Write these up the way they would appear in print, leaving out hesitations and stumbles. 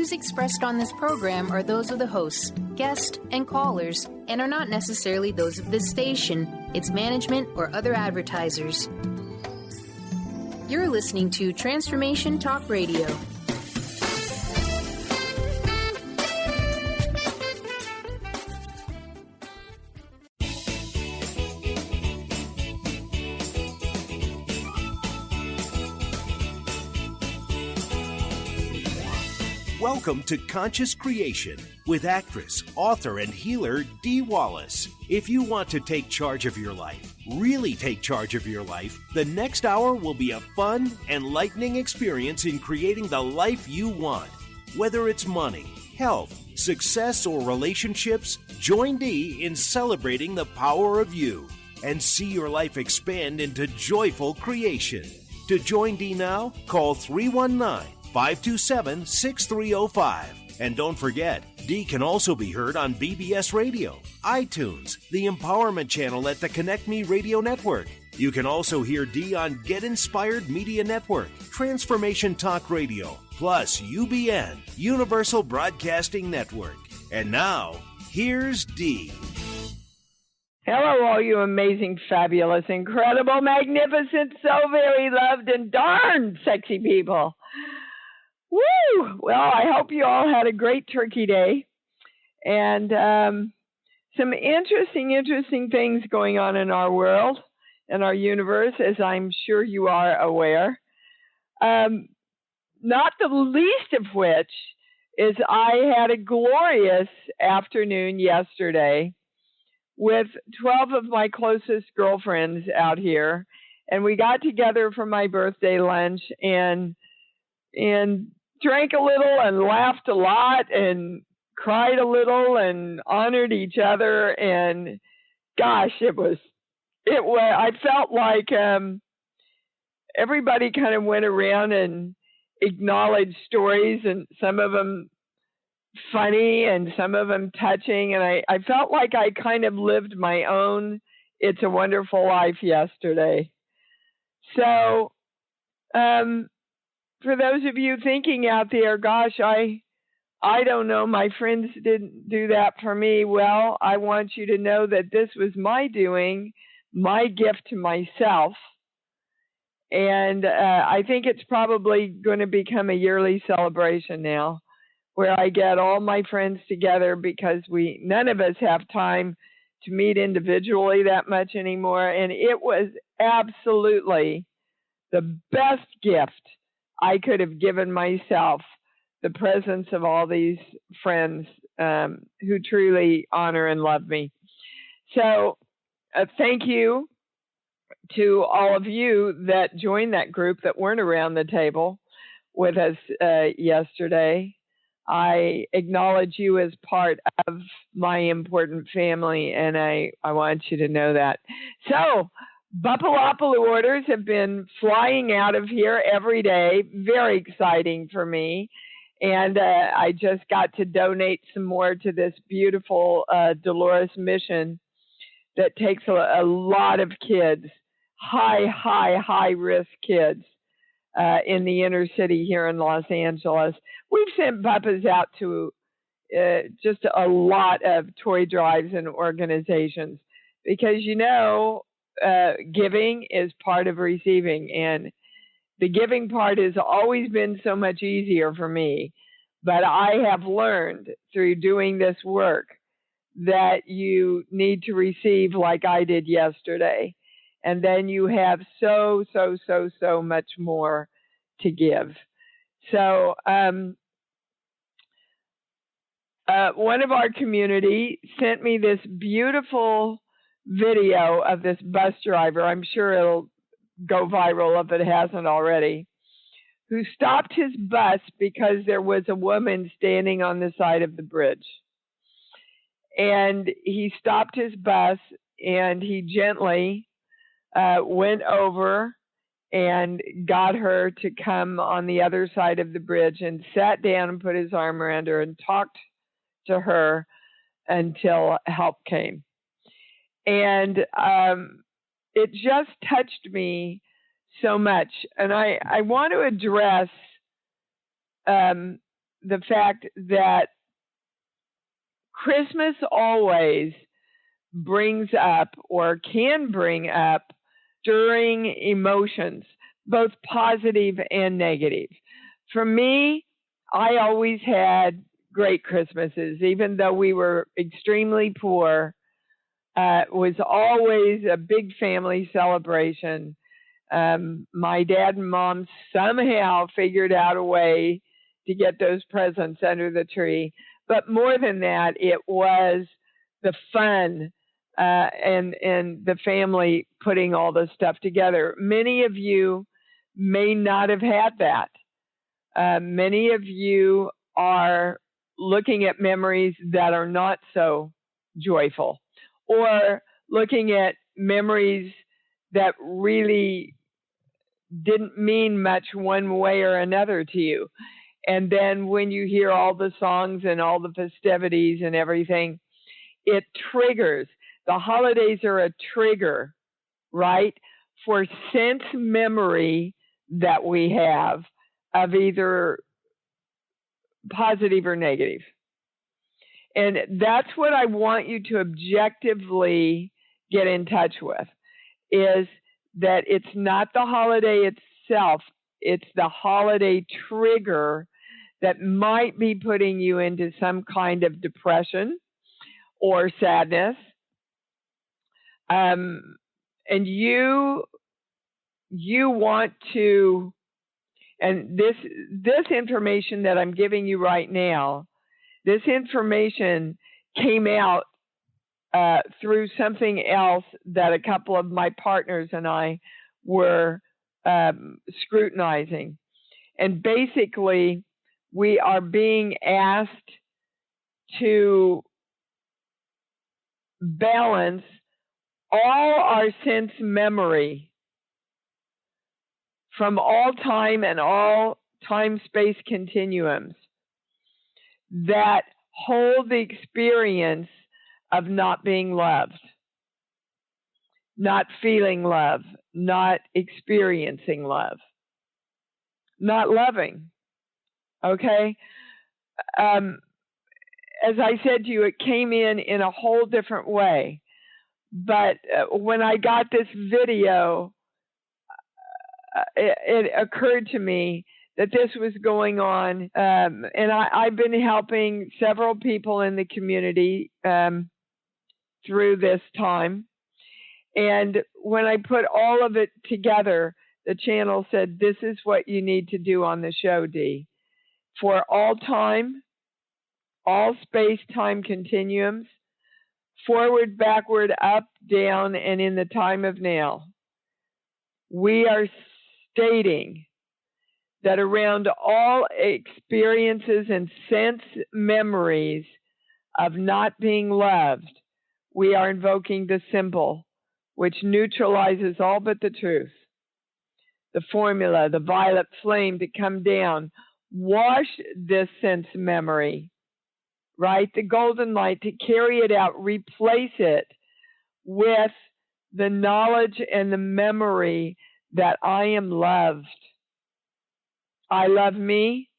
views expressed on this program are those of the hosts, guests, and callers, and are not necessarily those of this station, its management, or other advertisers. You're listening to Transformation Talk Radio. Welcome to Conscious Creation with actress, author, and healer Dee Wallace. If you want to take charge of your life, really take charge of your life, the next hour will be a fun, enlightening experience in creating the life you want. Whether it's money, health, success, or relationships, join Dee in celebrating the power of you and see your life expand into joyful creation. To join Dee now, call 319-527-6305. And don't forget, Dee can also be heard on BBS Radio, iTunes, the Empowerment Channel at the Connect Me Radio Network. You can also hear Dee on Get Inspired Media Network, Transformation Talk Radio, plus UBN, Universal Broadcasting Network. And now, here's Dee. Hello, all you amazing, fabulous, incredible, magnificent, so very loved, and darn sexy people. Woo! Well, I hope you all had a great Turkey Day, and some interesting things going on in our world and our universe, as I'm sure you are aware. Not the least of which is I had a glorious afternoon yesterday with 12 of my closest girlfriends out here, and we got together for my birthday lunch and drank a little and laughed a lot and cried a little and honored each other. And gosh, I felt like everybody kind of went around and acknowledged stories, and some of them funny and some of them touching. And I felt like I kind of lived my own It's a Wonderful Life yesterday. So, for those of you thinking out there, gosh, I don't know, my friends didn't do that for me. Well, I want you to know that this was my doing, my gift to myself. And I think it's probably going to become a yearly celebration now, where I get all my friends together, because none of us have time to meet individually that much anymore. And it was absolutely the best gift I could have given myself, the presence of all these friends who truly honor and love me. So thank you to all of you that joined that group that weren't around the table with us yesterday. I acknowledge you as part of my important family, and I want you to know that. So, Bupalopalu orders have been flying out of here every day. Very exciting for me. And I just got to donate some more to this beautiful Dolores mission that takes a lot of kids, high risk kids in the inner city here in Los Angeles. We've sent puppas out to just a lot of toy drives and organizations, because, giving is part of receiving, and the giving part has always been so much easier for me. But I have learned through doing this work that you need to receive like I did yesterday, and then you have so much more to give. So one of our community sent me this beautiful video of this bus driver. I'm sure it'll go viral if it hasn't already, who stopped his bus because there was a woman standing on the side of the bridge. And he stopped his bus and he gently went over and got her to come on the other side of the bridge and sat down and put his arm around her and talked to her until help came. And it just touched me so much. And I want to address the fact that Christmas always brings up or can bring up stirring emotions, both positive and negative. For me, I always had great Christmases, even though we were extremely poor. It was always a big family celebration. My dad and mom somehow figured out a way to get those presents under the tree. But more than that, it was the fun and the family putting all this stuff together. Many of you may not have had that. Many of you are looking at memories that are not so joyful, or looking at memories that really didn't mean much one way or another to you. And then when you hear all the songs and all the festivities and everything, it triggers. The holidays are a trigger, right, for sense memory that we have of either positive or negative. And that's what I want you to objectively get in touch with, is that it's not the holiday itself, it's the holiday trigger that might be putting you into some kind of depression or sadness. And you want to, and this information that I'm giving you right now, this information came out through something else that a couple of my partners and I were scrutinizing. And basically, we are being asked to balance all our sense memory from all time and all time-space continuums that hold the experience of not being loved, not feeling love, not experiencing love, not loving. Okay? As I said to you, it came in a whole different way. But when I got this video, it occurred to me that this was going on. And I've been helping several people in the community through this time. And when I put all of it together, the channel said, this is what you need to do on the show, Dee. For all time, all space-time continuums, forward, backward, up, down, and in the time of now. We are stating that around all experiences and sense memories of not being loved, we are invoking the symbol, which neutralizes all but the truth. The formula, the violet flame to come down, wash this sense memory, right? The golden light to carry it out, replace it with the knowledge and the memory that I am loved. I love me,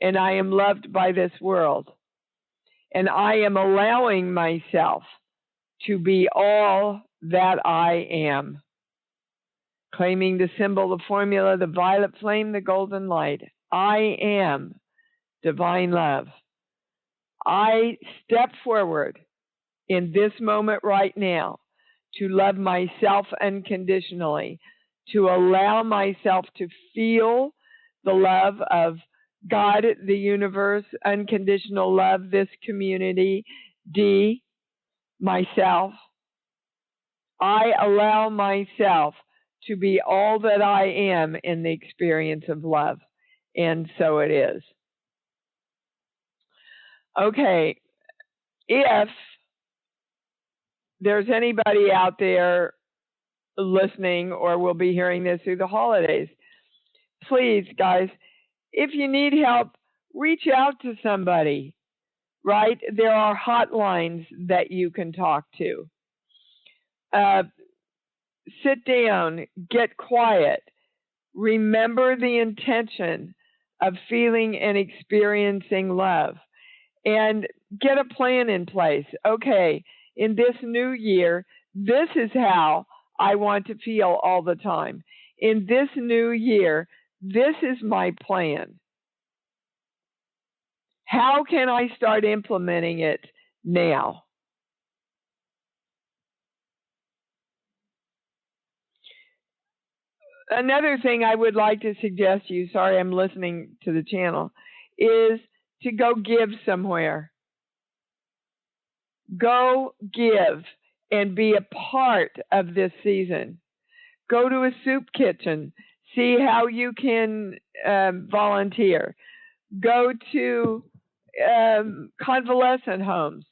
and I am loved by this world. And I am allowing myself to be all that I am. Claiming the symbol, the formula, the violet flame, the golden light. I am divine love. I step forward in this moment right now to love myself unconditionally, to allow myself to feel the love of God, the universe, unconditional love, this community, Dee, myself. I allow myself to be all that I am in the experience of love. And so it is. Okay, if there's anybody out there listening or will be hearing this through the holidays, please, guys, if you need help, reach out to somebody, right? There are hotlines that you can talk to. Sit down, get quiet. Remember the intention of feeling and experiencing love. And get a plan in place. Okay, in this new year, this is how I want to feel all the time. In this new year, this is my plan. How can I start implementing it now? Another thing I would like to suggest to you, sorry I'm listening to the channel, is to go give somewhere. Go give and be a part of this season. Go to a soup kitchen. See how you can volunteer. Go to convalescent homes.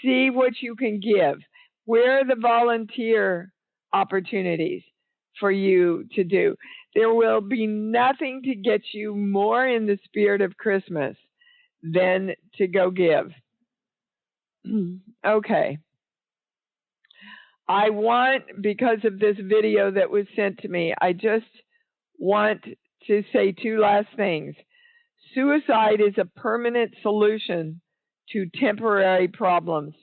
See what you can give. Where are the volunteer opportunities for you to do? There will be nothing to get you more in the spirit of Christmas than to go give. Okay. I want, because of this video that was sent to me, I just want to say two last things. Suicide is a permanent solution to temporary problems.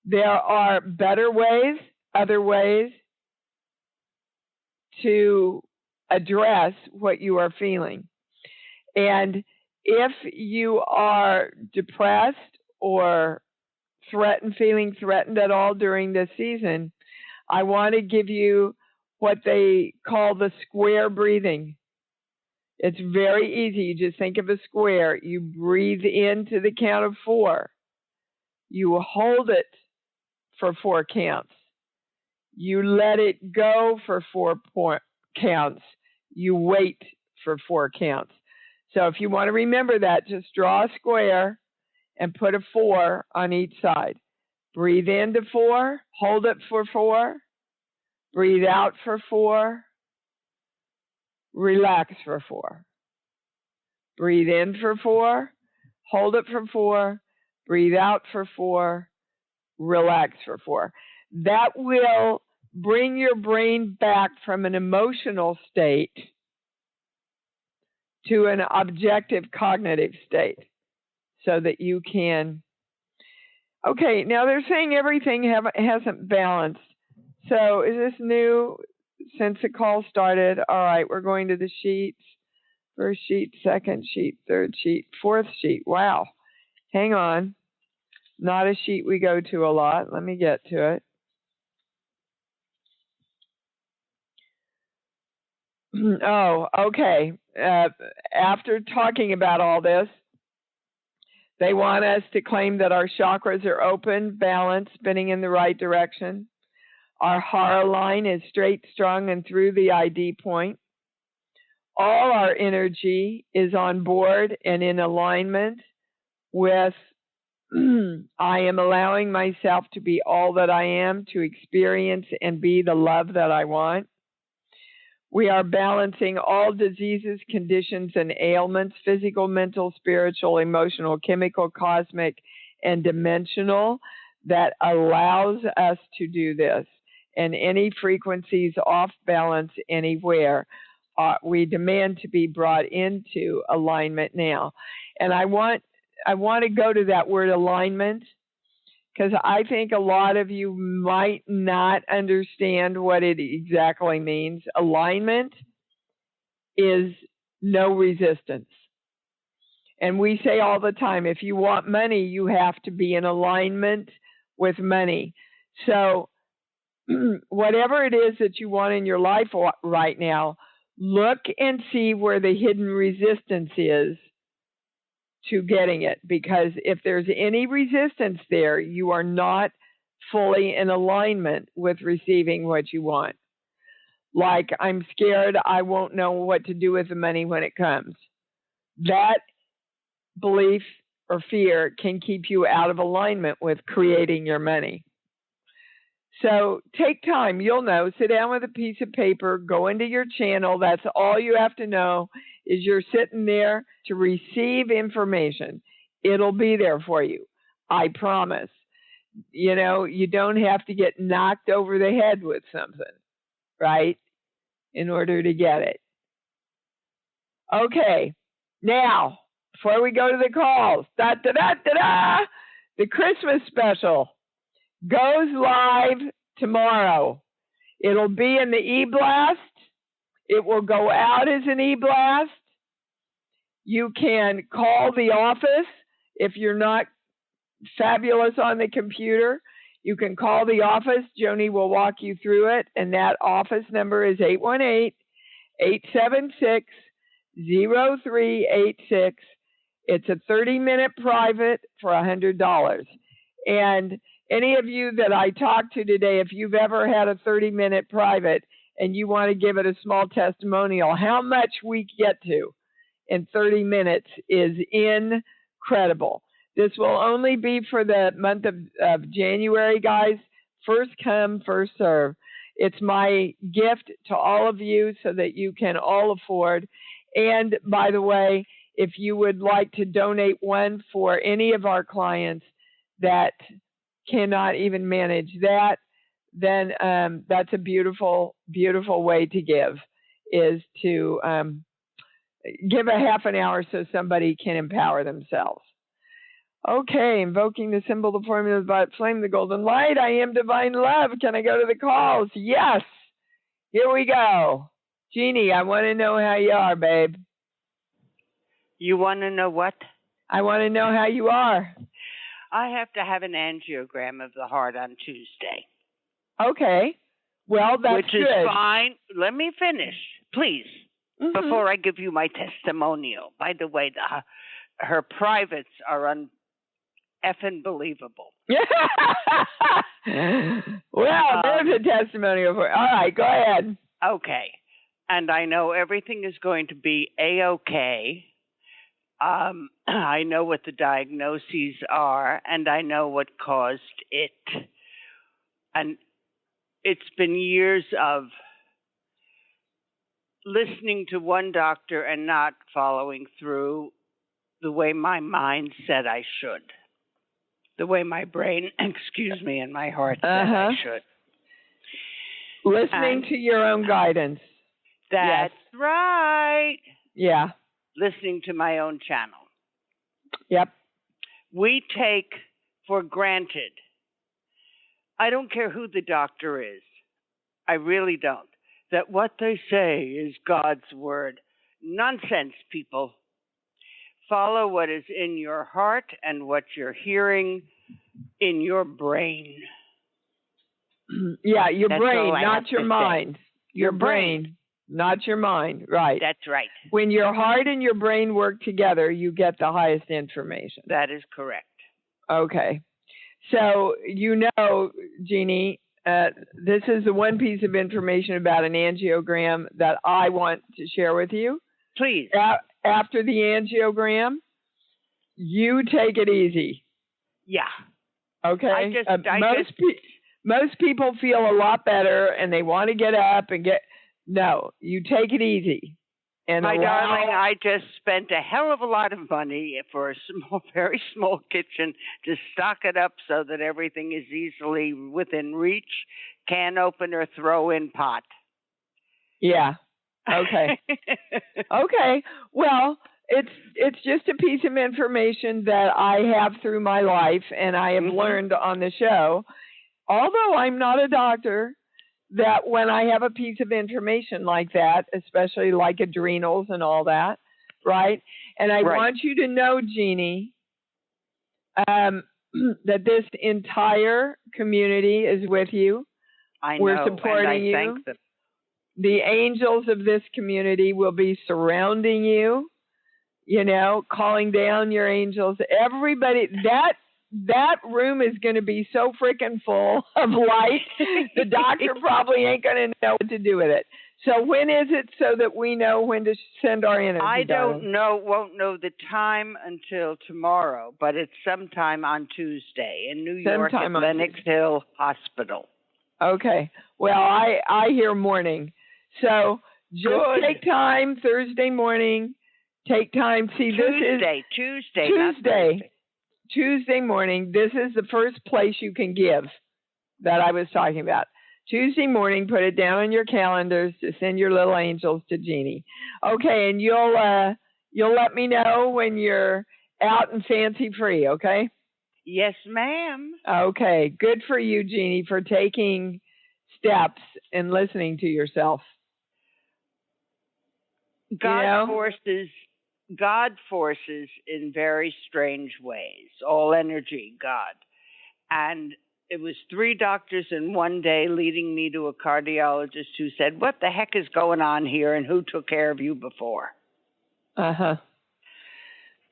There are better ways, other ways to address what you are feeling. And if you are depressed or feeling threatened at all during this season, I want to give you what they call the square breathing. It's very easy. You just think of a square. You breathe in to the count of 4. You hold it for 4 counts. You let it go for 4 counts. You wait for 4 counts. So if you want to remember that, just draw a square and put a 4 on each side. Breathe into 4, hold it for 4, breathe out for 4, relax for 4. Breathe in for 4, hold it for 4, breathe out for 4, relax for 4. That will bring your brain back from an emotional state to an objective cognitive state so that you can. Okay, now they're saying everything hasn't balanced. So is this new since the call started? All right, we're going to the sheets. First sheet, second sheet, third sheet, fourth sheet. Wow. Hang on. Not a sheet we go to a lot. Let me get to it. Oh, okay. After talking about all this, they want us to claim that our chakras are open, balanced, spinning in the right direction. Our hara line is straight, strong, and through the ID point. All our energy is on board and in alignment with I am allowing myself to be all that I am, to experience and be the love that I want. We are balancing all diseases, conditions, and ailments, physical, mental, spiritual, emotional, chemical, cosmic, and dimensional, that allows us to do this. And any frequencies off balance anywhere, we demand to be brought into alignment now. And I want to go to that word alignment, because I think a lot of you might not understand what it exactly means. Alignment is no resistance. And we say all the time, if you want money, you have to be in alignment with money. So whatever it is that you want in your life right now, look and see where the hidden resistance is to getting it, because if there's any resistance there, you are not fully in alignment with receiving what you want. Like, I'm scared I won't know what to do with the money when it comes. That belief or fear can keep you out of alignment with creating your money. So take time. You'll know. Sit down with a piece of paper, go into your channel. That's all you have to know, is you're sitting there to receive information. It'll be there for you. I promise. You know, you don't have to get knocked over the head with something, right, in order to get it. Okay. Now, before we go to the calls, the Christmas special goes live tomorrow. It'll be in the e-blast. It will go out as an e-blast. You can call the office if you're not fabulous on the computer. You can call the office. Joni will walk you through it, and that office number is 818-876-0386. It's a 30-minute private for $100. And any of you that I talked to today, if you've ever had a 30-minute private and you want to give it a small testimonial, how much we get to in 30 minutes is incredible. This will only be for the month of January, guys. First come, first serve. It's my gift to all of you so that you can all afford. And by the way, if you would like to donate one for any of our clients that cannot even manage that, then that's a beautiful, beautiful way to give, is to give a half an hour so somebody can empower themselves. Okay, invoking the symbol, the formula, the flame, the golden light. I am divine love. Can I go to the calls? Yes. Here we go. Jeannie, I want to know how you are, babe. You want to know what? I want to know how you are. I have to have an angiogram of the heart on Tuesday. Okay. Well, that's Which is fine. Let me finish, please, before I give you my testimonial. By the way, her privates are effing believable. Well, there's a testimonial for. All right, go ahead. Okay. And I know everything is going to be A-okay. I know what the diagnoses are, and I know what caused it. And it's been years of listening to one doctor and not following through the way my mind said I should. The way my brain, and my heart said I should. Listening to your own guidance. That's right. Yeah. Listening to my own channel. Yep. We take for granted, I don't care who the doctor is, I really don't, that what they say is God's word. Nonsense, people. Follow what is in your heart and what you're hearing in your brain. Yeah, your brain, not your mind. Your brain. Not your mind, right. That's right. When your heart and your brain work together, you get the highest information. That is correct. Okay. So, Jeannie, this is the one piece of information about an angiogram that I want to share with you. Please. After the angiogram, you take it easy. Yeah. Okay? Most people feel a lot better and they want to get up and No, you take it easy. And my darling, I just spent a hell of a lot of money for a very small kitchen to stock it up so that everything is easily within reach. Can opener, throw in pot. Yeah. Okay. Okay. Well, it's just a piece of information that I have through my life and I have learned on the show. Although I'm not a doctor, that when I have a piece of information like that, especially like adrenals and all that, right? And I want you to know, Jeannie, that this entire community is with you. We're supporting you. Thank them. The angels of this community will be surrounding you, calling down your angels. Everybody, that room is going to be so freaking full of light, the doctor probably ain't going to know what to do with it. So when is it so that we know when to send our energy? I won't know the time until tomorrow, but it's sometime on Tuesday in New York at Lenox Hill Hospital. Okay. Well, I hear morning. So just take time Thursday morning. Take time. See, Tuesday morning, this is the first place you can give that I was talking about. Tuesday morning, put it down on your calendars to send your little angels to Jeannie. Okay, and you'll let me know when you're out and fancy free, okay? Yes, ma'am. Okay, good for you, Jeannie, for taking steps and listening to yourself. God forces in very strange ways, all energy, God. And it was 3 doctors in one day leading me to a cardiologist who said, "What the heck is going on here, and who took care of you before?" But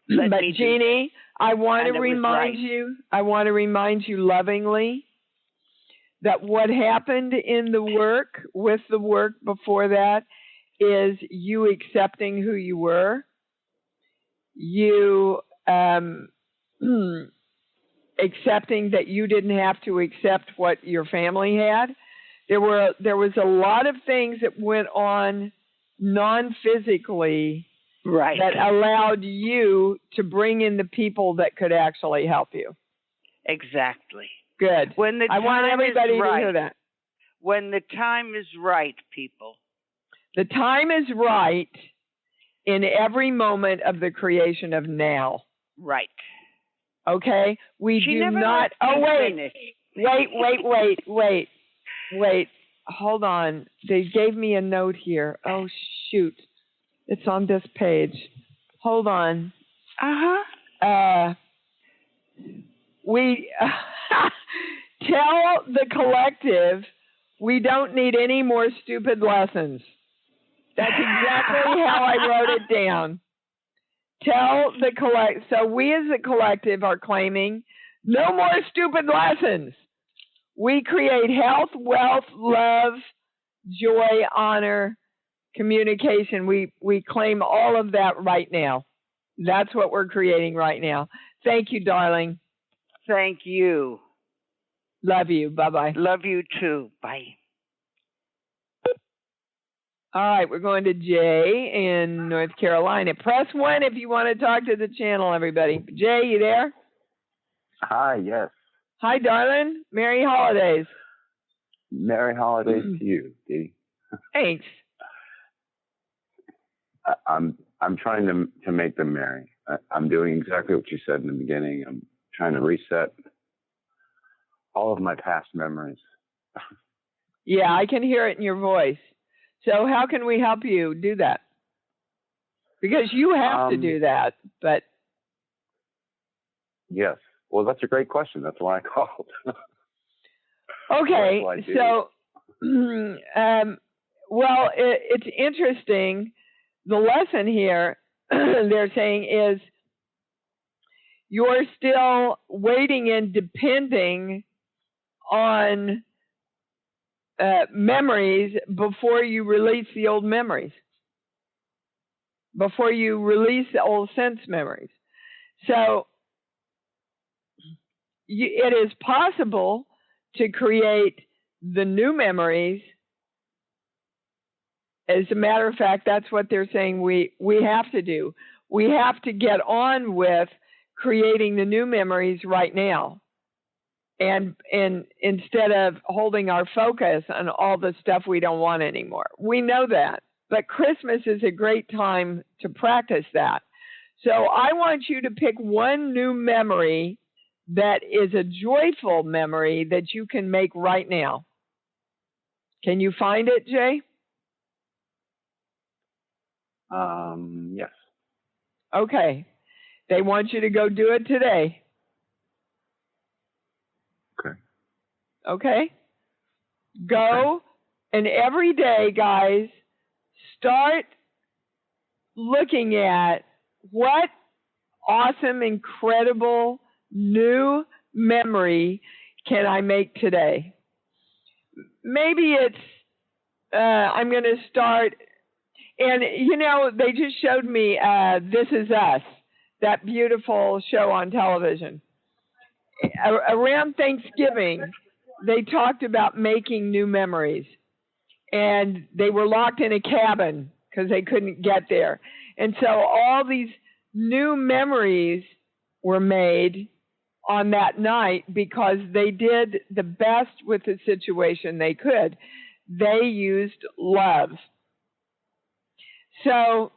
Jeannie, I want to remind you lovingly that what happened in the work, with the work before that, is you accepting who you were, you accepting that you didn't have to accept what your family had. There was a lot of things that went on non-physically that allowed you to bring in the people that could actually help you. Exactly. Good. I want everybody to hear that. When the time is right, people. The time is right in every moment of the creation of now. Right. Okay? We do not... Oh, wait. Hold on. They gave me a note here. Oh, shoot. It's on this page. Hold on. We tell the collective we don't need any more stupid lessons. That's exactly how I wrote it down. Tell the so we as a collective are claiming no more stupid lessons. We create health, wealth, love, joy, honor, communication. We claim all of that right now. That's what we're creating right now. Thank you, darling. Thank you. Love you. Bye-bye. Love you too. Bye. All right, we're going to Jay in North Carolina. Press 1 if you want to talk to the channel, everybody. Jay, you there? Hi, yes. Hi, darling. Merry holidays. Merry holidays to you, Dee. Thanks. I'm trying to make them merry. I'm doing exactly what you said in the beginning. I'm trying to reset all of my past memories. Yeah, I can hear it in your voice. So how can we help you do that? Because you have to do that, but... Yes. Well, that's a great question. That's why I called. Okay, so... well, it's interesting. The lesson here, they're saying, is you're still waiting and depending on memories before you release the old memories, before you release the old sense memories. So it is possible to create the new memories. As a matter of fact, that's what they're saying we have to do. We have to get on with creating the new memories right now. And instead of holding our focus on all the stuff we don't want anymore. We know that. But Christmas is a great time to practice that. So I want you to pick one new memory that is a joyful memory that you can make right now. Can you find it, Jay? Yes. Okay. They want you to go do it today. Okay? Go, and every day, guys, start looking at what awesome, incredible, new memory can I make today. Maybe it's, I'm going to start, and you know, they just showed me This Is Us, that beautiful show on television. Around Thanksgiving, they talked about making new memories, and they were locked in a cabin because they couldn't get there. And so all these new memories were made on that night because they did the best with the situation they could. They used love. So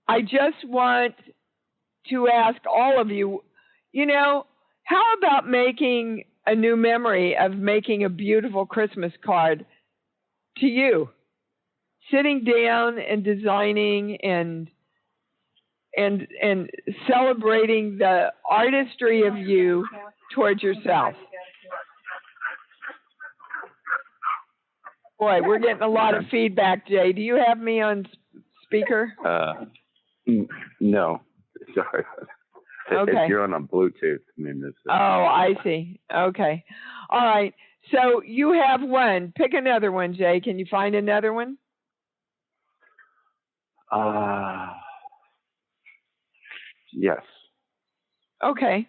I just want to ask all of you, how about making a new memory of making a beautiful Christmas card to you? Sitting down and designing and celebrating the artistry of you towards yourself. Boy, we're getting a lot of feedback, Jay. Do you have me on speaker? No. Sorry. Okay. If you're on a Bluetooth, oh, I see. Okay. All right. So you have one. Pick another one, Jay. Can you find another one? Yes. Okay.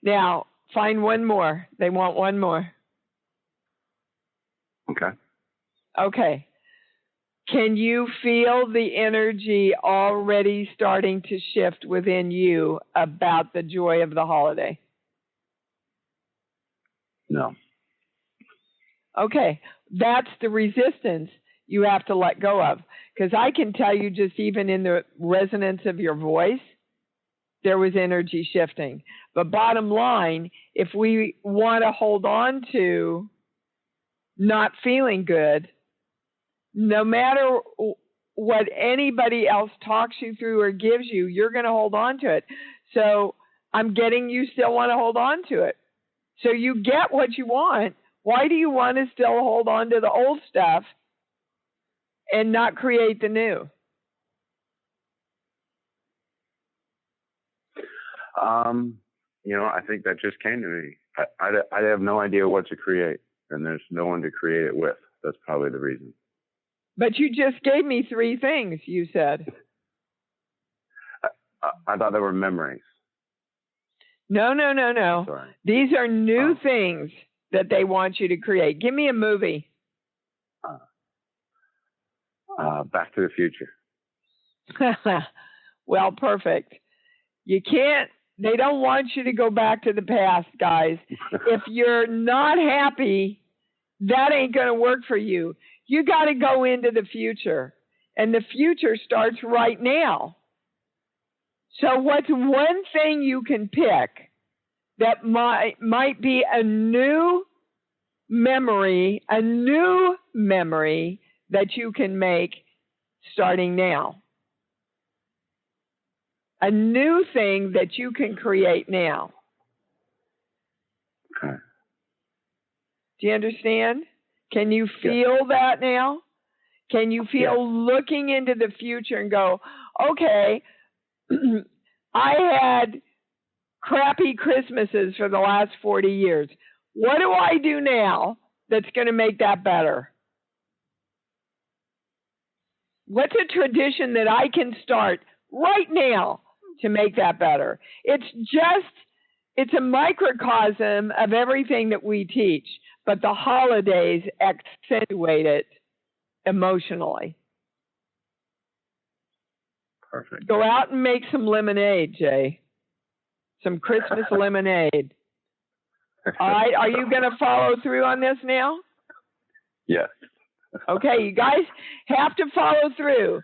Now, find one more. They want one more. Okay. Okay. Can you feel the energy already starting to shift within you about the joy of the holiday? No. Okay. That's the resistance you have to let go of. Because I can tell you just even in the resonance of your voice, there was energy shifting. But bottom line, if we want to hold on to not feeling good, no matter what anybody else talks you through or gives you, you're going to hold on to it. So I'm getting you still want to hold on to it. So you get what you want. Why do you want to still hold on to the old stuff and not create the new? I think that just came to me. I have no idea what to create, and there's no one to create it with. That's probably the reason. But you just gave me 3 things, you said. I thought they were memories. No. Sorry. These are new things that they want you to create. Give me a movie. Back to the Future. Well, perfect. They don't want you to go back to the past, guys. If you're not happy, that ain't going to work for you. You got to go into the future. And the future starts right now. So what's one thing you can pick that might be a new memory that you can make starting now? A new thing that you can create now. Okay. Do you understand? Can you feel that now? Can you feel looking into the future and go, okay, I had crappy Christmases for the last 40 years. What do I do now that's going to make that better? What's a tradition that I can start right now to make that better? It's a microcosm of everything that we teach, but the holidays accentuate it emotionally. Perfect. Go out and make some lemonade, Jay. Some Christmas lemonade. All right, are you going to follow through on this now? Yes. Okay, you guys have to follow through.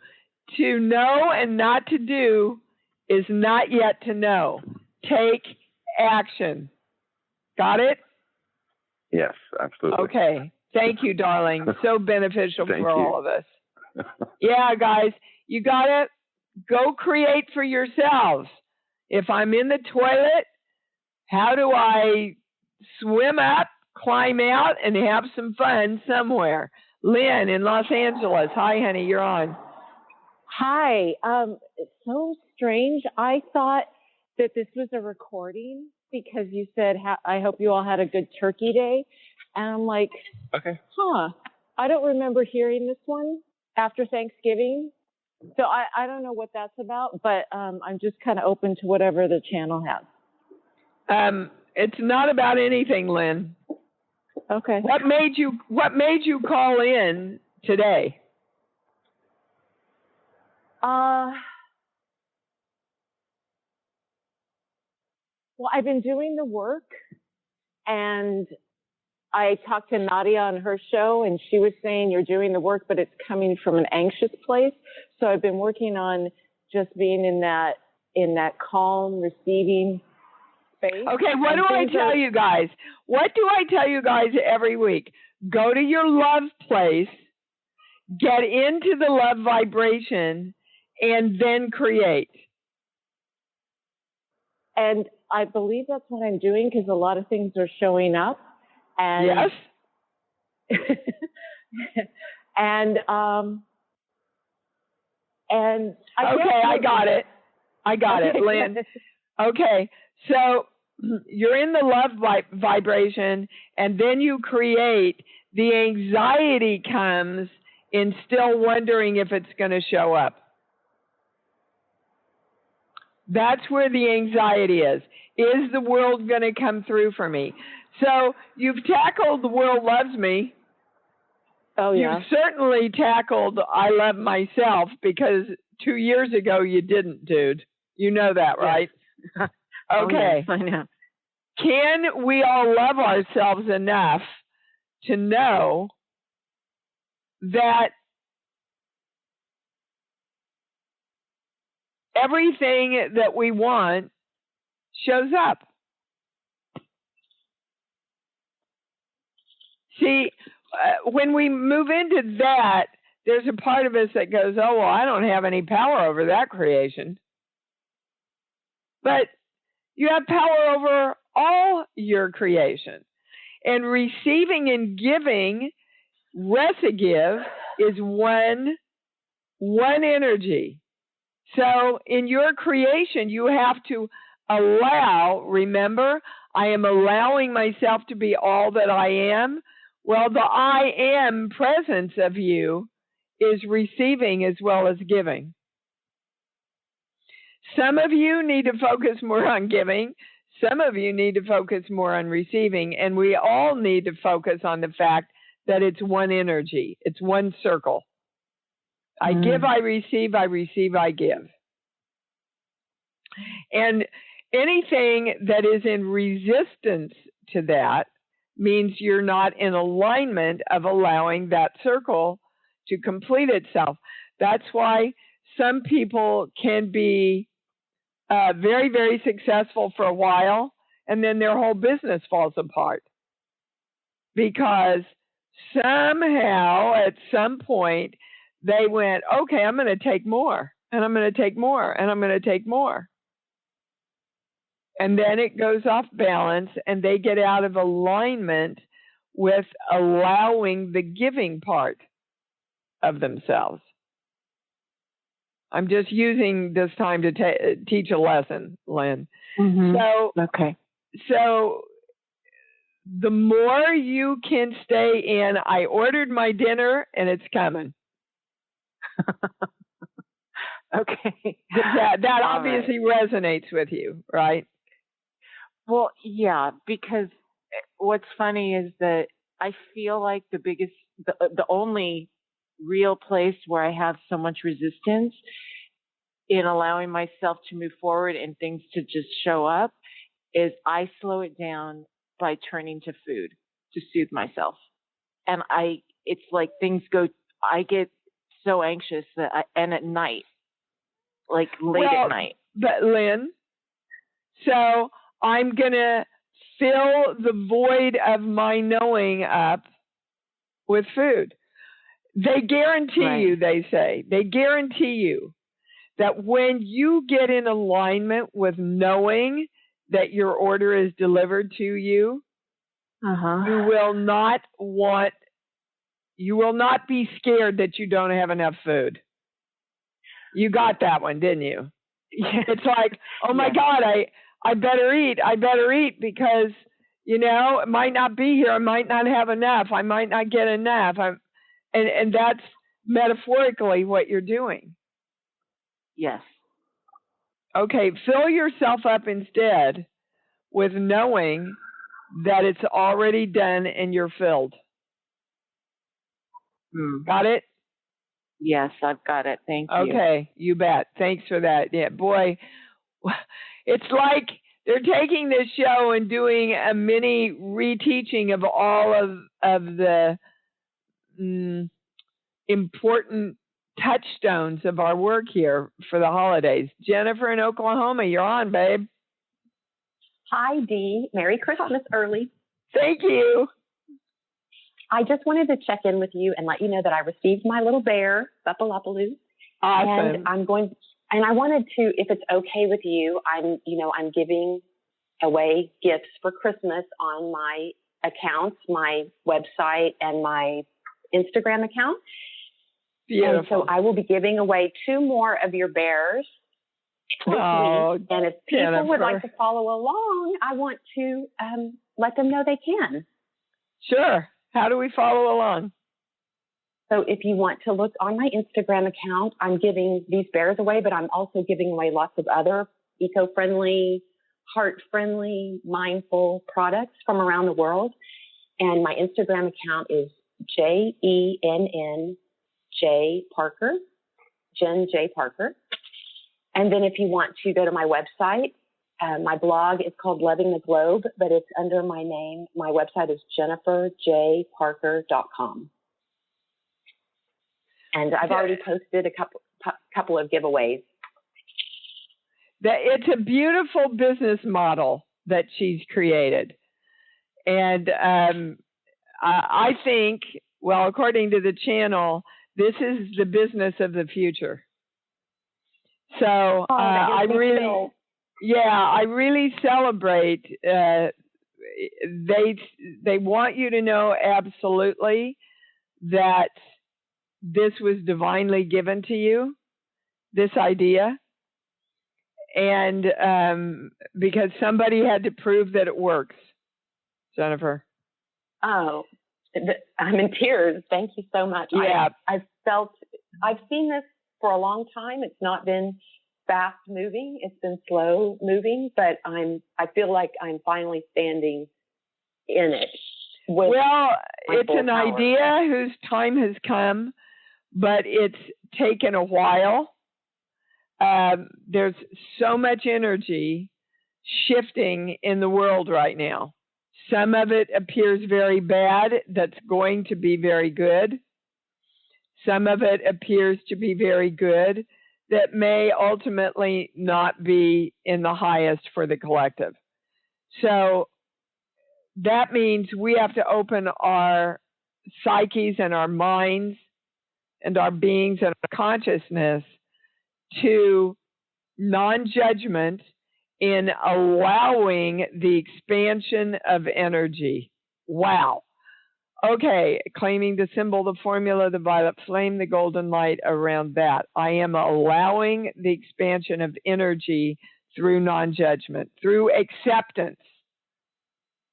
To know and not to do is not yet to know. Take action. Got it? Yes, absolutely. Okay. Thank you, darling. So beneficial for all of us. Yeah, guys, you got to go create for yourselves. If I'm in the toilet, how do I swim up, climb out, and have some fun somewhere? Lynn in Los Angeles. Hi, honey, you're on. Hi. It's so strange. I thought that this was a recording because you said, I hope you all had a good turkey day. And I'm like, okay. I don't remember hearing this one after Thanksgiving. So I don't know what that's about, but I'm just kind of open to whatever the channel has. It's not about anything, Lynn. Okay. What made you call in today? Well, I've been doing the work, and I talked to Nadia on her show, and she was saying you're doing the work, but it's coming from an anxious place. So I've been working on just being in that calm, receiving space. Okay, what do I tell you guys? What do I tell you guys every week? Go to your love place, get into the love vibration, and then create. And I believe that's what I'm doing, because a lot of things are showing up. And yes. and I got it. Lynn. Okay, so you're in the love vibration, and then you create. The anxiety comes in still wondering if it's going to show up. That's where the anxiety is. Is the world going to come through for me? So you've tackled the world loves me. Oh, yeah. You've certainly tackled I love myself, because 2 years ago you didn't, dude. You know that, right? Yes. Okay. Oh, yes, I know. Can we all love ourselves enough to know that everything that we want shows up? See, when we move into that, there's a part of us that goes, oh, well, I don't have any power over that creation. But you have power over all your creation. And receiving and giving, recigive, is one energy. So in your creation, you have to allow, remember, I am allowing myself to be all that I am. Well, the I am presence of you is receiving as well as giving. Some of you need to focus more on giving. Some of you need to focus more on receiving. And we all need to focus on the fact that it's one energy. It's one circle. I give, I receive, I give. And anything that is in resistance to that means you're not in alignment of allowing that circle to complete itself. That's why some people can be very, very successful for a while, and then their whole business falls apart. Because somehow, at some point, they went, okay, I'm going to take more, and I'm going to take more, and I'm going to take more. And then it goes off balance, and they get out of alignment with allowing the giving part of themselves. I'm just using this time to teach a lesson, Lynn. Mm-hmm. Okay. So the more you can stay in, I ordered my dinner and it's coming. Okay. That obviously resonates with you, right? Well, yeah, because what's funny is that I feel like the only real place where I have so much resistance in allowing myself to move forward and things to just show up is I slow it down by turning to food to soothe myself. And it's like I get so anxious and at night, like late at night. But Lynn, so I'm going to fill the void of my knowing up with food. They guarantee you, they say, they guarantee you that when you get in alignment with knowing that your order is delivered to you, you will not be scared that you don't have enough food. You got that one, didn't you? It's like, oh my God, I better eat because, it might not be here. I might not have enough. I might not get enough. And that's metaphorically what you're doing. Yes. Okay, fill yourself up instead with knowing that it's already done and you're filled. Got it? Yes, I've got it. Thank you. Okay, you bet. Thanks for that. Yeah, boy, it's like they're taking this show and doing a mini reteaching of all of the important touchstones of our work here for the holidays. Jennifer in Oklahoma, you're on, babe. Hi, Dee. Merry Christmas early. Thank you. I just wanted to check in with you and let you know that I received my little bear, Buppalopaloo. Awesome. And I wanted to, if it's okay with you, I'm giving away gifts for Christmas on my accounts, my website and my Instagram account. Beautiful. And so I will be giving away 2 more of your bears this week. And if people would like to follow along, I want to let them know they can. Sure. How do we follow along? So if you want to look on my Instagram account, I'm giving these bears away, but I'm also giving away lots of other eco-friendly, heart-friendly, mindful products from around the world. And my Instagram account is JENNJ Parker, Jen J. Parker. And then if you want to go to my website, my blog is called Loving the Globe, but it's under my name. My website is jenniferjparker.com. And I've already posted a couple of giveaways. It's a beautiful business model that she's created. And I think, well, according to the channel, this is the business of the future. So I really celebrate. They want you to know absolutely that this was divinely given to you, this idea, and because somebody had to prove that it works. Jennifer. Oh, I'm in tears. Thank you so much. Yeah. I've seen this for a long time. It's not been fast moving. It's been slow moving, but I feel like I'm finally standing in it. Well, it's an idea whose time has come, but it's taken a while. There's so much energy shifting in the world right now. Some of it appears very bad, that's going to be very good. Some of it appears to be very good, that may ultimately not be in the highest for the collective. So that means we have to open our psyches and our minds and our beings and our consciousness to non-judgment in allowing the expansion of energy. Wow. Okay, claiming the symbol, the formula, the violet flame, the golden light around that. I am allowing the expansion of energy through non-judgment, through acceptance.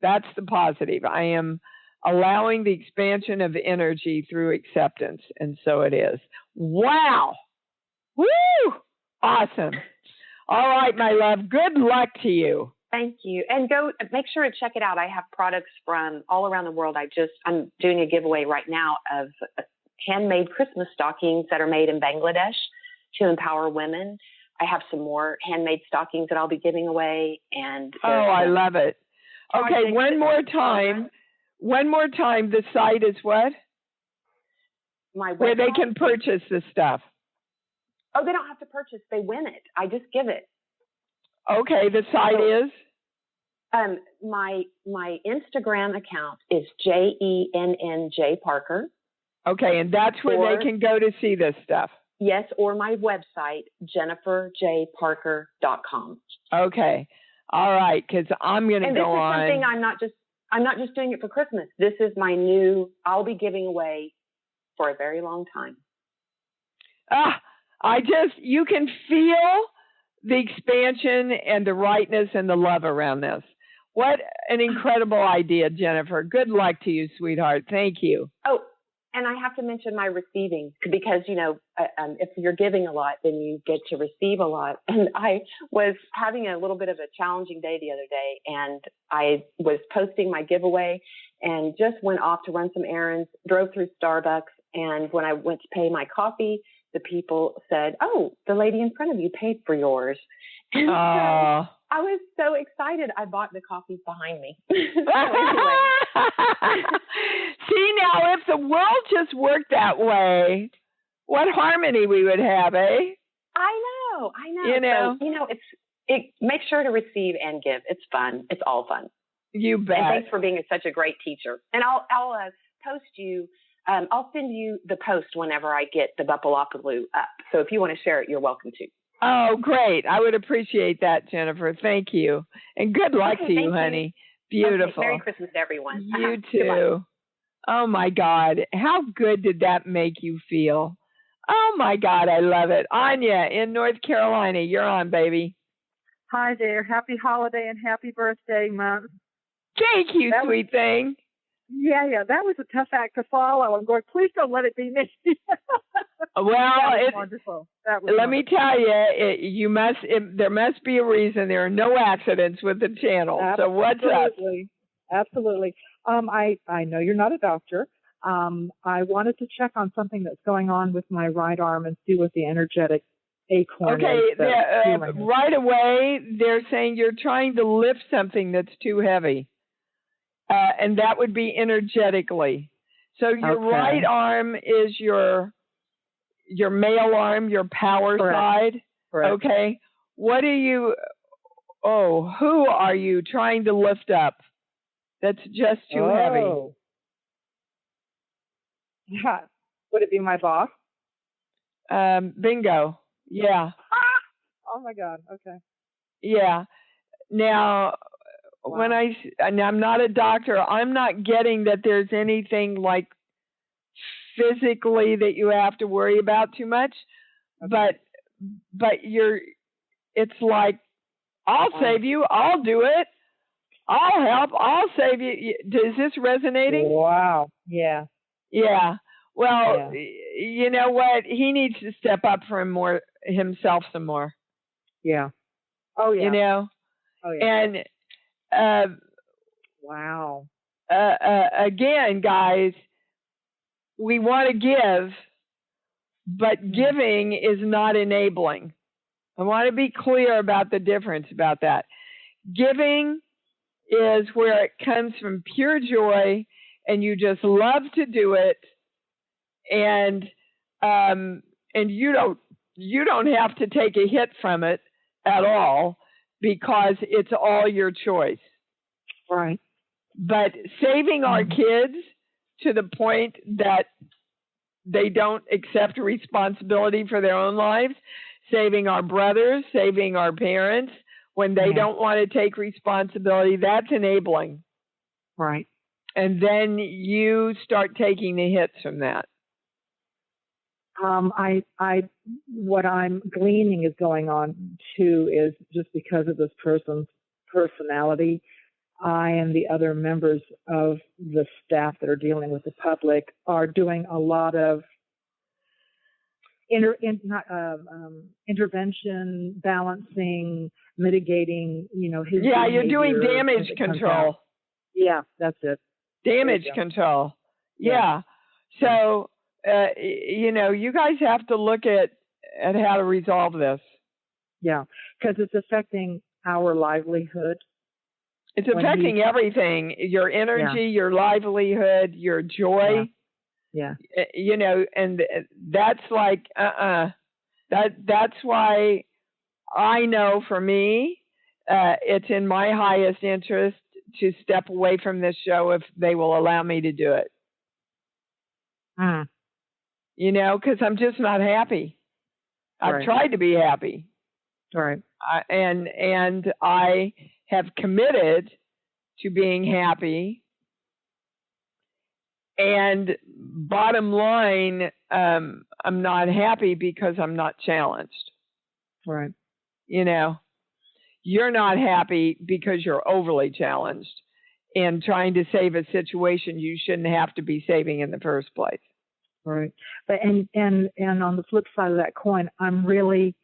That's the positive. I am allowing the expansion of energy through acceptance, and so it is. Wow. Woo! Awesome. All right, my love. Good luck to you. Thank you. And go make sure to check it out. I have products from all around the world. I'm doing a giveaway right now of handmade Christmas stockings that are made in Bangladesh to empower women. I have some more handmade stockings that I'll be giving away. And I love it. Okay, one more time. The site is what? My website, where they can purchase the stuff. Oh, they don't have to purchase. They win it. I just give it. Okay, the site is? My Instagram account is JENNJ Parker. Okay, and that's where they can go to see this stuff. Yes, or my website, jenniferjparker.com. Okay. All right, because I'm going to go on. And this is something I'm not just doing it for Christmas. This is I'll be giving away for a very long time. You can feel the expansion and the rightness and the love around this. What an incredible idea, Jennifer. Good luck to you, sweetheart. Thank you. Oh, and I have to mention my receiving because, if you're giving a lot, then you get to receive a lot. And I was having a little bit of a challenging day the other day, and I was posting my giveaway and just went off to run some errands, drove through Starbucks. And when I went to pay my coffee, the people said, "Oh, the lady in front of you paid for yours." And so I was so excited. I bought the copies behind me. See, now, if the world just worked that way, what harmony we would have, eh? I know. So, make sure to receive and give. It's fun. It's all fun. You bet. And thanks for being such a great teacher. And I'll post you. I'll send you the post whenever I get the Bupalopaloo up. So if you want to share it, you're welcome to. Oh, great. I would appreciate that, Jennifer. Thank you. And good luck to you, honey. Beautiful. Okay. Merry Christmas, everyone. You too. Oh, my God. How good did that make you feel? Oh, my God. I love it. Anya in North Carolina. You're on, baby. Hi there. Happy holiday and happy birthday month. Thank you, sweet thing. Yeah. That was a tough act to follow. I'm going, please don't let it be me. Well, it's wonderful. Let me tell you, there must be a reason. There are no accidents with the channel. Absolutely. So what's up? Absolutely. I know you're not a doctor. I wanted to check on something that's going on with my right arm and see what the energetic acorn is. Right away, they're saying you're trying to lift something that's too heavy. And that would be energetically. So your right arm is your male arm, your power side. Correct. Okay. Who are you trying to lift up? That's just too heavy. Yeah. Would it be my boss? Bingo. Yeah. Oh my God. Okay. Yeah. Now, when I'm not a doctor, I'm not getting that there's anything like physically that you have to worry about too much, but it's like, I'll save you, I'll do it, I'll help, I'll save you. Is this resonating? Wow. Yeah. Well, you know what? He needs to step up for himself some more. Yeah. Oh yeah. You know? Oh yeah. And wow. Again, guys, we want to give, but giving is not enabling. I want to be clear about the difference about that. Giving is where it comes from pure joy, and you just love to do it, and you don't have to take a hit from it at all because it's all your choice. Right. But saving our kids to the point that they don't accept responsibility for their own lives, saving our brothers, saving our parents when they don't want to take responsibility, that's enabling. Right. And then you start taking the hits from that. What I'm gleaning is going on too is just because of this person's personality, I and the other members of the staff that are dealing with the public are doing a lot of intervention, balancing, mitigating, his you're doing damage control. Yeah, that's it. Damage control. Yeah. So, you guys have to look at how to resolve this. Yeah, because it's affecting our livelihood. It's affecting everything, your energy, your livelihood, your joy. Yeah. And that's like, that's why I know for me, it's in my highest interest to step away from this show if they will allow me to do it. Because I'm just not happy. I've tried to be happy. Right. And I have committed to being happy. And bottom line, I'm not happy because I'm not challenged. Right. You're not happy because you're overly challenged and trying to save a situation you shouldn't have to be saving in the first place. Right. But and on the flip side of that coin, I'm really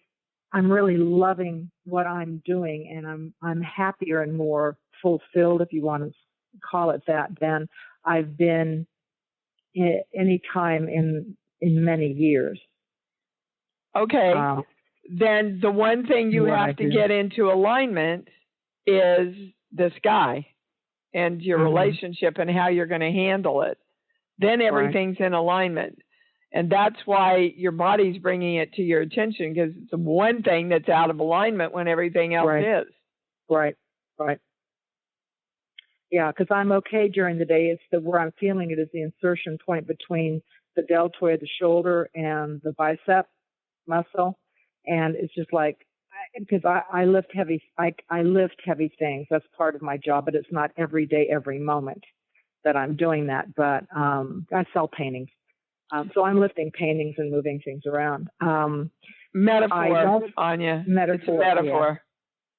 loving what I'm doing, and I'm happier and more fulfilled, if you want to call it that, than I've been any time in many years. Okay. then the one thing you have to get into alignment is this guy and your relationship and how you're going to handle it. Then everything's in alignment. And that's why your body's bringing it to your attention, because it's the one thing that's out of alignment when everything else is. Right. Yeah, because I'm okay during the day. It's where I'm feeling it is the insertion point between the deltoid of the shoulder and the bicep muscle. And it's just like, because I lift heavy, I lift heavy things. That's part of my job, but it's not every day, every moment that I'm doing that. But I sell paintings. So I'm lifting paintings and moving things around. Metaphor, Anya. Metaphor. It's a metaphor.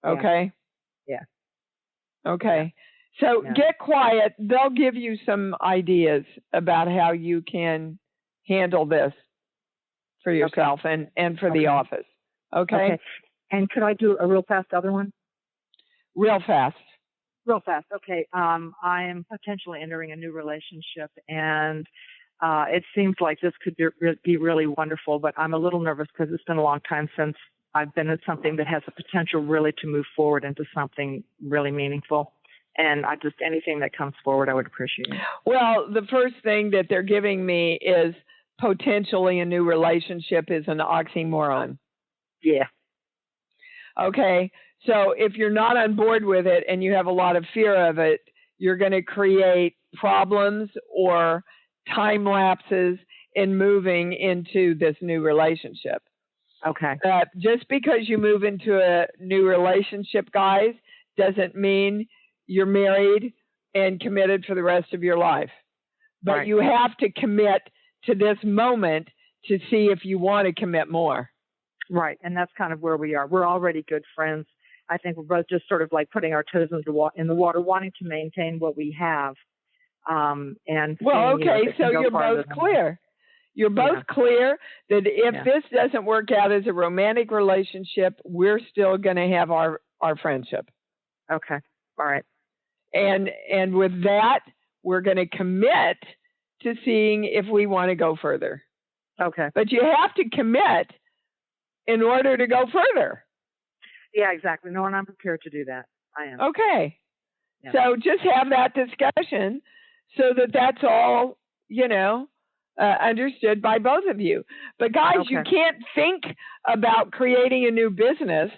Yeah. Okay? Yeah. Okay. So get quiet. They'll give you some ideas about how you can handle this for yourself and for the office. Okay? And could I do a real fast other one? Real fast. Real fast. Okay. I am potentially entering a new relationship, and it seems like this could be really wonderful, but I'm a little nervous because it's been a long time since I've been in something that has the potential really to move forward into something really meaningful. And anything that comes forward, I would appreciate. Well, the first thing that they're giving me is potentially a new relationship is an oxymoron. Yeah. Okay. So if you're not on board with it and you have a lot of fear of it, you're going to create problems or time lapses in moving into this new relationship. Okay. Just because you move into a new relationship, guys, doesn't mean you're married and committed for the rest of your life. But you have to commit to this moment to see if you want to commit more. Right. And that's kind of where we are. We're already good friends. I think we're both just sort of like putting our toes in the water, wanting to maintain what we have. So you're both clear. You're both clear that if this doesn't work out as a romantic relationship, we're still going to have our friendship. Okay. All right. And with that, we're going to commit to seeing if we want to go further. Okay. But you have to commit in order to go further. Yeah, exactly. No, and I'm prepared to do that. I am. Okay. Yeah. So just have that discussion so that that's all, understood by both of you. But guys, you can't think about creating a new business.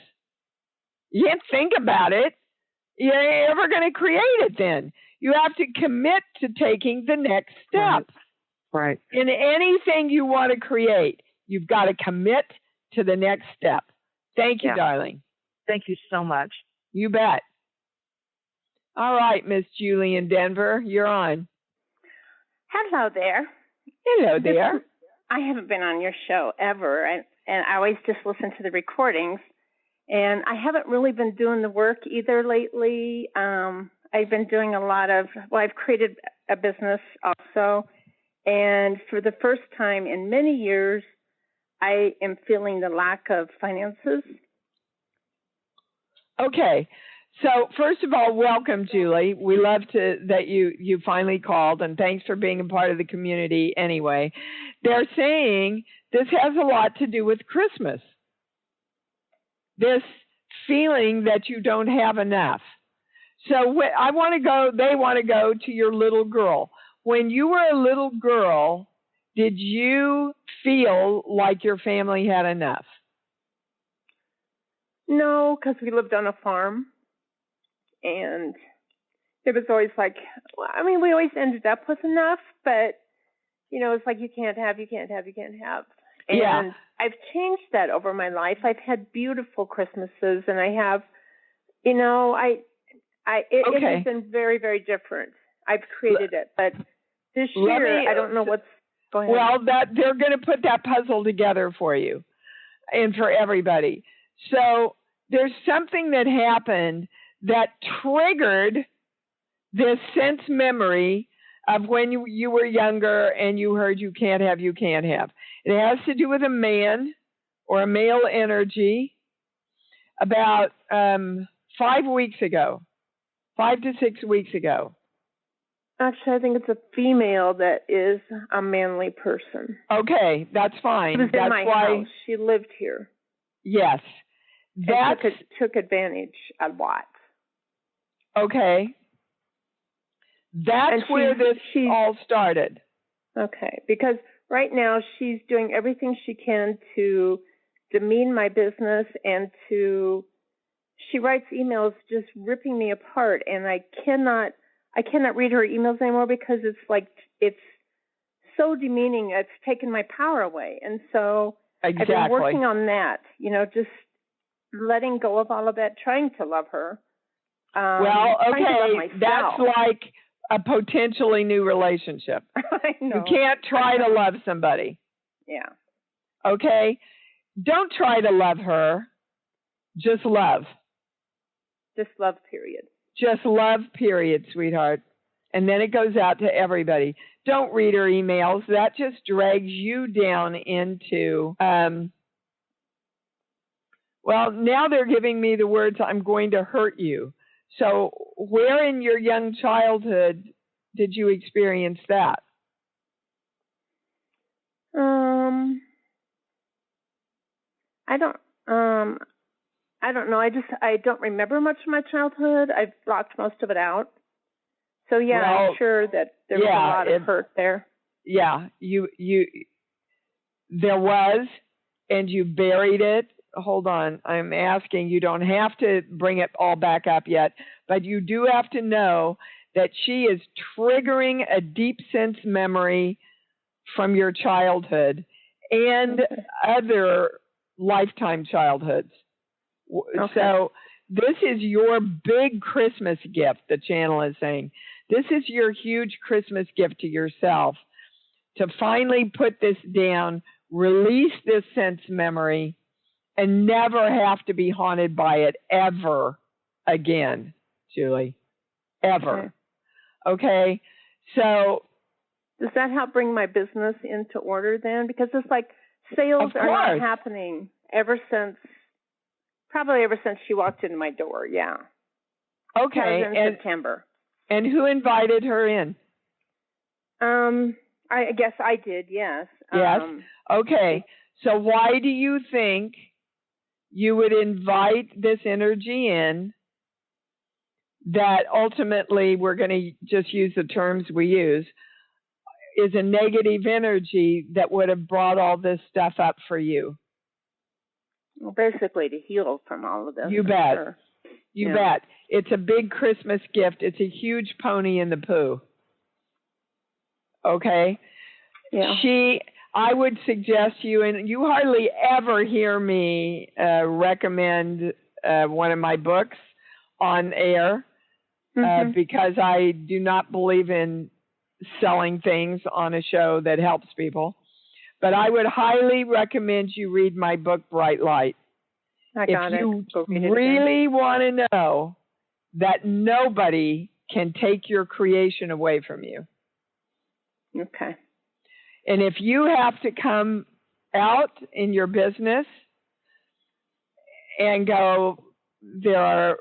You can't think about it. You ain't ever going to create it then. You have to commit to taking the next step. Right. In anything you want to create, you've got to commit to the next step. Thank you, darling. Thank you so much. You bet. All right, Miss Julie in Denver, you're on. Hello there. Hello there. I haven't been on your show ever, and I always just listen to the recordings. And I haven't really been doing the work either lately. I've been doing a lot of, I've created a business also. And for the first time in many years, I am feeling the lack of finances. Okay. So first of all, welcome, Julie. We love that you finally called, and thanks for being a part of the community anyway. They're saying this has a lot to do with Christmas. This feeling that you don't have enough. So they want to go to your little girl. When you were a little girl, did you feel like your family had enough? No, because we lived on a farm. And it was always like, we always ended up with enough, but, it's like you can't have. And I've changed that over my life. I've had beautiful Christmases, and I have, it has been very, very different. I've created it, but this year, I don't know what's going on. Well, they're going to put that puzzle together for you and for everybody. So there's something that happened that triggered this sense memory of when you were younger and you heard you can't have. It has to do with a man or a male energy about 5 to 6 weeks ago. Actually, I think it's a female that is a manly person. Okay, that's fine. She was in my house. She lived here. Yes. That took advantage a lot. Okay. That's where this all started. Okay, because right now she's doing everything she can to demean my business and she writes emails just ripping me apart, and I cannot read her emails anymore because it's so demeaning. It's taken my power away. And so exactly. I've been working on that, just letting go of all of that, trying to love her. Well, okay, that's like a potentially new relationship. I know. You can't try to love somebody. Yeah. Okay? Don't try to love her. Just love. Just love, period. Just love, period, sweetheart. And then it goes out to everybody. Don't read her emails. That just drags you down into, well, now they're giving me the words, I'm going to hurt you. So where in your young childhood did you experience that? I don't know. I don't remember much of my childhood. I've blocked most of it out. So yeah, well, I'm sure that there was a lot of hurt there. Yeah, there was, and you buried it. Hold on, I'm asking, you don't have to bring it all back up yet, but you do have to know that she is triggering a deep sense memory from your childhood and other lifetime childhoods. Okay. So this is your big Christmas gift, the channel is saying. This is your huge Christmas gift to yourself to finally put this down, release this sense memory, and never have to be haunted by it ever again, Julie. Ever. Okay? So does that help bring my business into order then? Because it's like sales are not happening probably ever since she walked into my door, yeah. Okay. In September. And who invited her in? I guess I did, yes. Yes. Okay. So why do you think you would invite this energy in that ultimately, we're going to just use the terms we use, is a negative energy that would have brought all this stuff up for you? Well, basically to heal from all of this. You bet. Sure. You bet. It's a big Christmas gift. It's a huge pony in the poo. Okay? Yeah. I would suggest you, and you hardly ever hear me recommend one of my books on air because I do not believe in selling things on a show that helps people. But I would highly recommend you read my book, Bright Light. If you really want to know that nobody can take your creation away from you. Okay. And if you have to come out in your business and go, there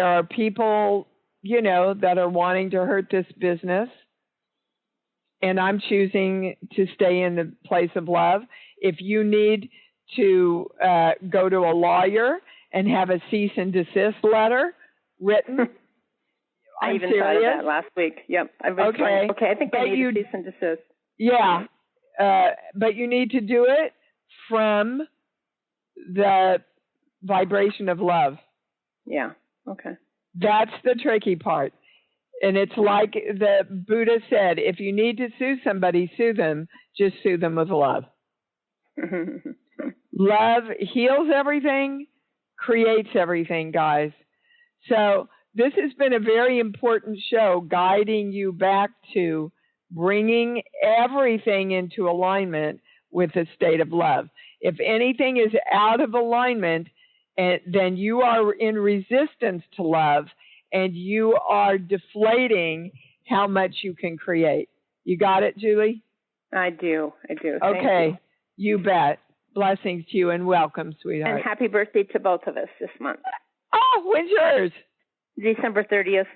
are people, that are wanting to hurt this business, and I'm choosing to stay in the place of love. If you need to go to a lawyer and have a cease and desist letter written, I even thought of that last week. Yep. Okay, I think I need a cease and desist. Yeah, but you need to do it from the vibration of love. Yeah, okay. That's the tricky part. And it's like the Buddha said, if you need to sue somebody, sue them. Just sue them with love. Love heals everything, creates everything, guys. So this has been a very important show, guiding you back to bringing everything into alignment with the state of love. If anything is out of alignment, then you are in resistance to love, and you are deflating how much you can create. You got it, Julie? I do. Okay, you bet. Blessings to you and welcome, sweetheart. And happy birthday to both of us this month. Oh, when's yours? December 30th.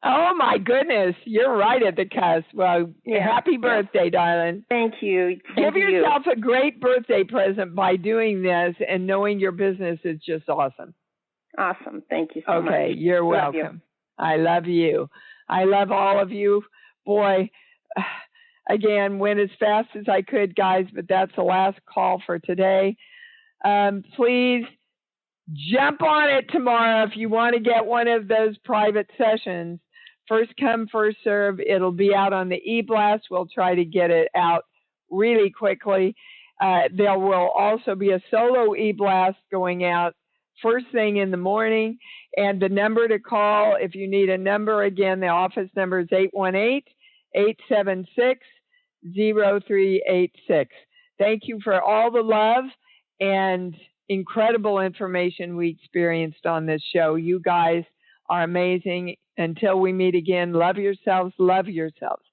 Oh, my goodness. You're right at the cusp. Well, happy birthday, darling. Thank you. Give yourself a great birthday present by doing this and knowing your business is just awesome. Awesome. Thank you so much. Okay, you're welcome. You. I love you. I love all of you. Boy, again, went as fast as I could, guys, but that's the last call for today. Please jump on it tomorrow if you want to get one of those private sessions. First come, first serve. It'll be out on the e-blast. We'll try to get it out really quickly. There will also be a solo e-blast going out first thing in the morning. And the number to call, if you need a number, again, the office number is 818-876-0386. Thank you for all the love and incredible information we experienced on this show. You guys are amazing. Until we meet again, love yourselves, love yourselves.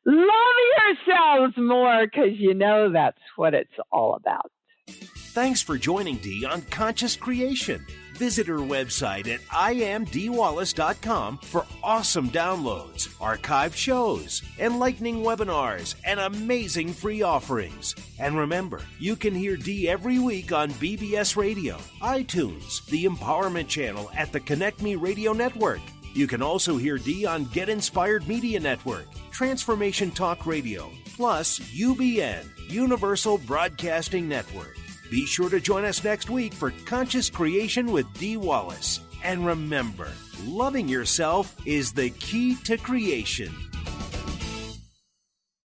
Love yourselves more, because you know that's what it's all about. Thanks for joining Dee on Conscious Creation. Visit her website at iamdeewallace.com for awesome downloads, archived shows, enlightening webinars, and amazing free offerings. And remember, you can hear Dee every week on BBS Radio, iTunes, the Empowerment Channel at the Connect Me Radio Network. You can also hear Dee on Get Inspired Media Network, Transformation Talk Radio, plus UBN, Universal Broadcasting Network. Be sure to join us next week for Conscious Creation with Dee Wallace. And remember, loving yourself is the key to creation.